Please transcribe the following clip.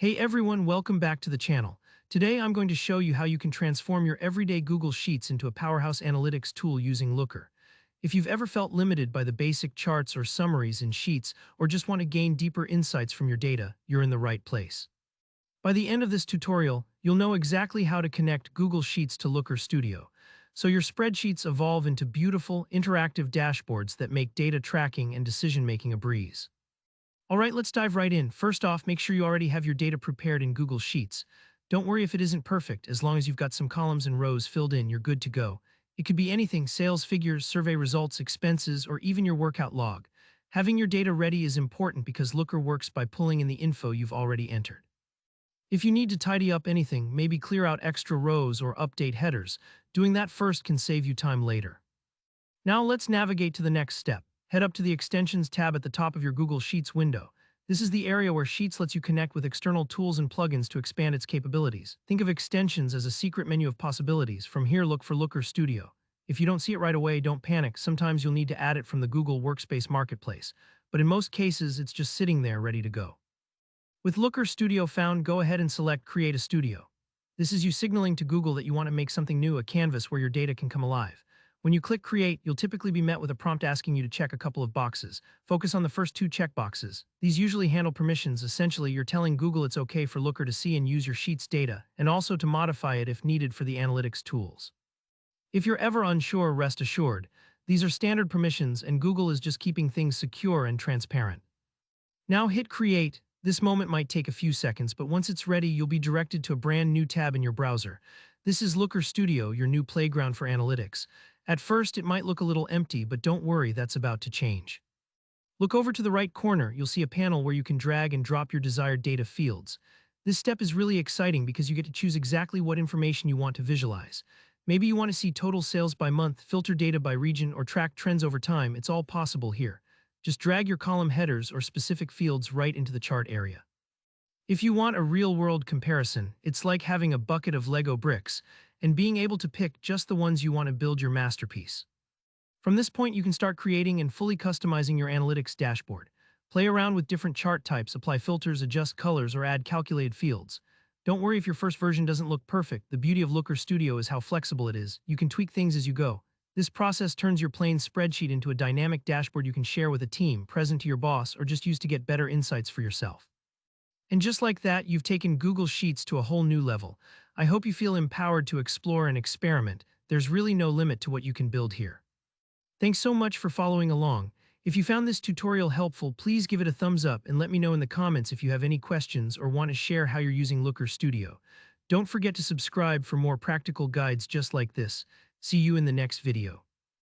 Hey everyone, welcome back to the channel. Today I'm going to show you how you can transform your everyday Google Sheets into a powerhouse analytics tool using Looker. If you've ever felt limited by the basic charts or summaries in Sheets, or just want to gain deeper insights from your data, you're in the right place. By the end of this tutorial, you'll know exactly how to connect Google Sheets to Looker Studio, so your spreadsheets evolve into beautiful, interactive dashboards that make data tracking and decision-making a breeze. All right, let's dive right in. First off, make sure you already have your data prepared in Google Sheets. Don't worry if it isn't perfect. As long as you've got some columns and rows filled in, you're good to go. It could be anything: sales figures, survey results, expenses, or even your workout log. Having your data ready is important because Looker works by pulling in the info you've already entered. If you need to tidy up anything, maybe clear out extra rows or update headers, doing that first can save you time later. Now let's navigate to the next step. Head up to the Extensions tab at the top of your Google Sheets window. This is the area where Sheets lets you connect with external tools and plugins to expand its capabilities. Think of Extensions as a secret menu of possibilities. From here, look for Looker Studio. If you don't see it right away, don't panic. Sometimes you'll need to add it from the Google Workspace Marketplace, but in most cases, it's just sitting there ready to go. With Looker Studio found, go ahead and select Create a Studio. This is you signaling to Google that you want to make something new, a canvas where your data can come alive. When you click Create, you'll typically be met with a prompt asking you to check a couple of boxes. Focus on the first two checkboxes. These usually handle permissions. Essentially, you're telling Google it's okay for Looker to see and use your Sheets data, and also to modify it if needed for the analytics tools. If you're ever unsure, rest assured, these are standard permissions and Google is just keeping things secure and transparent. Now hit Create. This moment might take a few seconds, but once it's ready, you'll be directed to a brand new tab in your browser. This is Looker Studio, your new playground for analytics. At first, it might look a little empty, but don't worry, that's about to change. Look over to the right corner, you'll see a panel where you can drag and drop your desired data fields. This step is really exciting because you get to choose exactly what information you want to visualize. Maybe you want to see total sales by month, filter data by region, or track trends over time. It's all possible here. Just drag your column headers or specific fields right into the chart area. If you want a real-world comparison, it's like having a bucket of Lego bricks and being able to pick just the ones you want to build your masterpiece. From this point, you can start creating and fully customizing your analytics dashboard. Play around with different chart types, apply filters, adjust colors, or add calculated fields. Don't worry if your first version doesn't look perfect. The beauty of Looker Studio is how flexible it is. You can tweak things as you go. This process turns your plain spreadsheet into a dynamic dashboard you can share with a team, present to your boss, or just use to get better insights for yourself. And just like that, you've taken Google Sheets to a whole new level. I hope you feel empowered to explore and experiment. There's really no limit to what you can build here. Thanks so much for following along. If you found this tutorial helpful, please give it a thumbs up and let me know in the comments if you have any questions or want to share how you're using Looker Studio. Don't forget to subscribe for more practical guides just like this. See you in the next video.